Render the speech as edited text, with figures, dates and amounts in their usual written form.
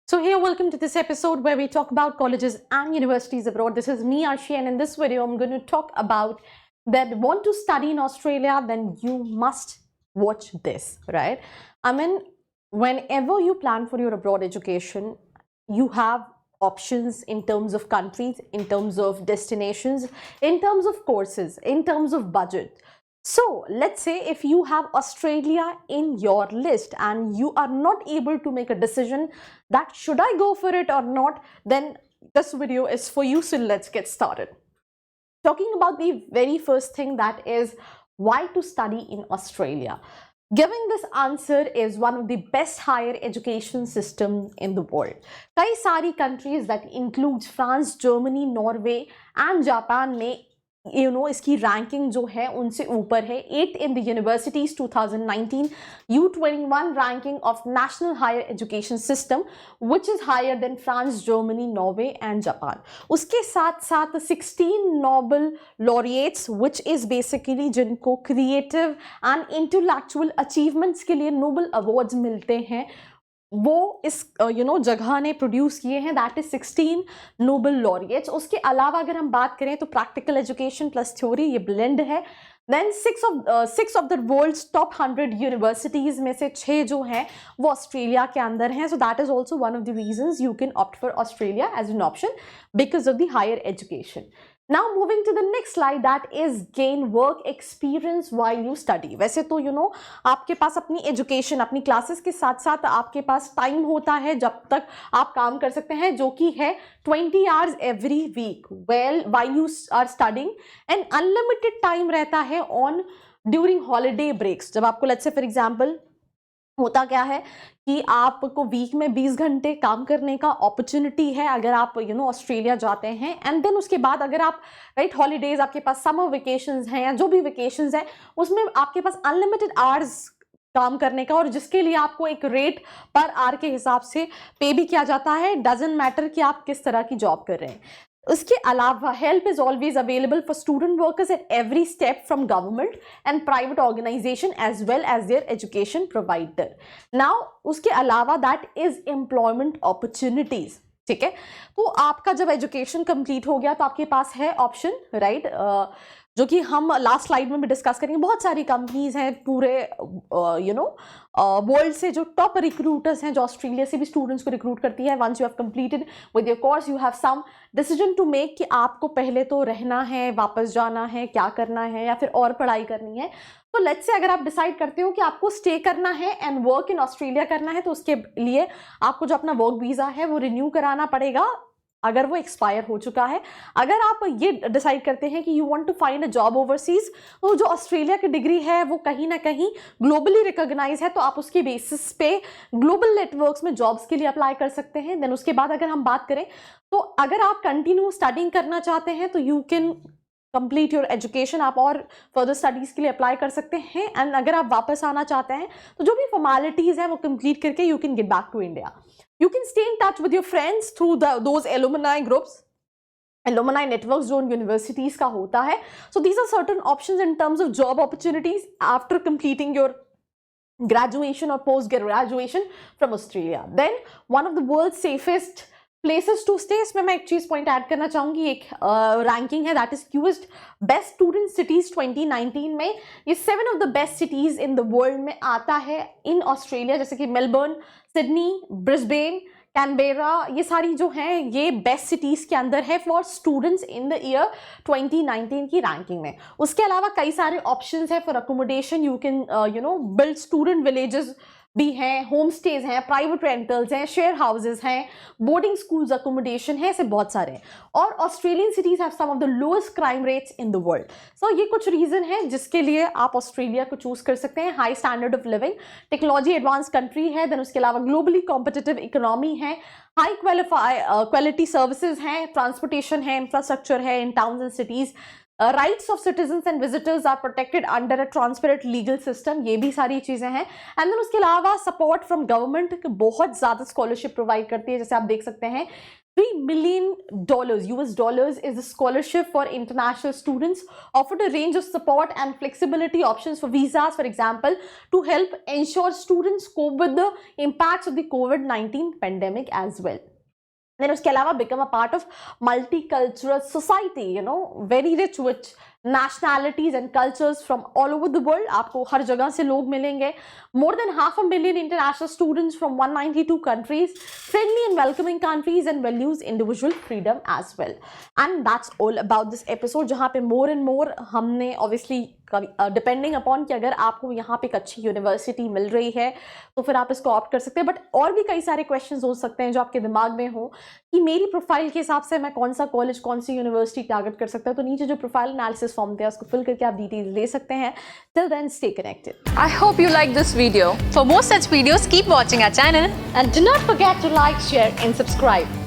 So here, welcome to this episode where we talk about colleges and universities abroad. This is me, Arshi, and in this video, I'm going to talk about that want to study in Australia, then you must watch this, right? I mean, whenever you plan for your abroad education, you have options in terms of countries, in terms of destinations, in terms of courses, in terms of budget. So let's say if you have Australia in your list and you are not able to make a decision that should I go for it or not, then this video is for you. So let's get started. Talking about the very first thing, that is why to study in Australia. Giving this answer is one of the best higher education system in the world. कई सारी countries that includes France, Germany, Norway and Japan में इसकी ranking जो है उनसे ऊपर है. 8 in the universities 2019 U21 ranking of national higher education system which is higher than France, Germany, Norway and Japan. उसके साथ साथ 16 Nobel laureates which is basically जिनको creative and intellectual achievements के लिए Nobel awards मिलते हैं, वो इस जगह ने प्रोड्यूस किए हैं. That is 16 Nobel laureates. उसके अलावा अगर हम बात करें तो प्रैक्टिकल एजुकेशन प्लस थ्योरी, ये ब्लेंड है. Then six of the world's top 100 universities में से 6 जो हैं वो ऑस्ट्रेलिया के अंदर हैं. So that is also one of the reasons you can opt for Australia as an option because of the higher education. Now moving to the next slide, that is gain work experience while you study. वैसे तो आपके पास अपनी education, अपनी classes के साथ साथ आपके पास time होता है जब तक आप काम कर सकते हैं, जो कि है 20 hours every week while you are studying, and unlimited time रहता है on during holiday breaks. जब आपको let's say for example होता क्या है कि आपको वीक में 20 घंटे काम करने का अपॉर्चुनिटी है अगर आप ऑस्ट्रेलिया जाते हैं. एंड देन उसके बाद अगर आप हॉलीडेज, आपके पास समर वेकेशंस हैं या जो भी वेकेशंस हैं, उसमें आपके पास अनलिमिटेड आवर्स काम करने का, और जिसके लिए आपको एक रेट पर आवर के हिसाब से पे भी किया जाता है. डजंट मैटर कि आप किस तरह की जॉब कर रहे हैं. उसके अलावा help is always available for student workers at every step from government and private organisation as well as their education provider. Now उसके अलावा दैट इज एम्प्लॉयमेंट अपॉर्चुनिटीज. ठीक है, तो आपका जब एजुकेशन कंप्लीट हो गया तो आपके पास है ऑप्शन, राइट, जो कि हम लास्ट स्लाइड में भी डिस्कस करेंगे. बहुत सारी कंपनीज हैं पूरे वर्ल्ड से जो टॉप रिक्रूटर्स हैं, जो ऑस्ट्रेलिया से भी स्टूडेंट्स को रिक्रूट करती है. Once you have completed with your course you have some decision to make कि आपको पहले तो रहना है, वापस जाना है, क्या करना है, या फिर और पढ़ाई करनी है. तो लेट्स से अगर आप डिसाइड करते हो कि आपको स्टे करना है एंड वर्क इन ऑस्ट्रेलिया करना है, तो उसके लिए आपको जो अपना वर्क वीज़ा है वो रिन्यू कराना पड़ेगा अगर वो एक्सपायर हो चुका है. अगर आप ये डिसाइड करते हैं कि you want to find a job overseas, तो जो ऑस्ट्रेलिया की डिग्री है वो कहीं ना कहीं ग्लोबली रिकॉग्नाइज है, तो आप उसके बेसिस पे ग्लोबल नेटवर्क्स में जॉब्स के लिए अप्लाई कर सकते हैं. देन उसके बाद अगर हम बात करें तो अगर आप कंटिन्यू स्टडिंग करना चाहते हैं तो you can complete your education, आप और फर्दर स्टडीज के लिए अप्लाई कर सकते हैं. एंड अगर आप वापस आना चाहते हैं तो जो भी फॉर्मेलिटीज है वो कंप्लीट करके you can get back to India. You can stay in touch with your friends through those alumni groups, alumni networks जो universities का होता है. So these are certain options in terms of job opportunities after completing your graduation or post graduation from Australia. Then one of the world's safest places to stay, इसमें मैं एक चीज point add करना चाहूंगी. एक रैंकिंग है that is QS best student cities 2019 में. ये 7 of the best cities in the world में आता है इन ऑस्ट्रेलिया, जैसे कि मेलबर्न, सिडनी, ब्रिस्बेन, कैनबेरा, ये सारी जो हैं ये बेस्ट सिटीज के अंदर है for students in the year 2019 की रैंकिंग में. उसके अलावा कई सारे ऑप्शंस है for accommodation. You can build student villages भी हैं, होम स्टेज हैं, प्राइवेट रेंटल्स हैं, शेयर हाउसेज हैं, बोर्डिंग स्कूल्स अकोमोडेशन है, ऐसे बहुत सारे हैं. और Australian cities have some of the lowest crime rates in the world. So ये कुछ रीजन है जिसके लिए आप ऑस्ट्रेलिया को चूज कर सकते हैं. High standard of living, technology advance country है. देन उसके अलावा ग्लोबली कॉम्पिटिटिव इकोनॉमी है, हाई क्वालिटी सर्विसेज हैं, ट्रांसपोर्टेशन है, इंफ्रास्ट्रक्चर है in towns and cities. Rights of citizens and visitors are protected under a transparent legal system, ये भी सारी चीजें हैं। एंड देन उसके अलावा सपोर्ट फ्रॉम गवर्नमेंट बहुत ज्यादा स्कॉलरशिप प्रोवाइड करती है, जैसे आप देख सकते हैं $3 million US is a scholarship for international students, offered a range of support and flexibility options for visas, for example, to help ensure students cope with the impacts of the COVID-19 pandemic as well. Then उसके अलावा become a part of multicultural society, you know, very rich with nationalities and cultures from all over the world. आपको हर जगह से लोग मिलेंगे. More than 500,000 international students from 192 countries, friendly and welcoming countries, and values individual freedom as well. And that's all about this episode, जहाँ पे more and more हमने obviously depending upon कि अगर आपको यहाँ पे एक अच्छी यूनिवर्सिटी मिल रही है तो फिर आप इसको ऑप्ट कर सकते हैं। बट और भी कई सारे क्वेश्चंस हो सकते हैं जो आपके दिमाग में हो कि मेरी प्रोफाइल के हिसाब से मैं कौन सा कॉलेज कौन सी यूनिवर्सिटी टारगेट कर सकता हूँ, तो नीचे जो प्रोफाइल एनालिसिस फॉर्म दिया उसको फिल करके आप डिटेल्स ले सकते हैं। Till then stay connected. I hope you like this video. For more such videos, keep watching our channel. And do not forget to like, share and subscribe.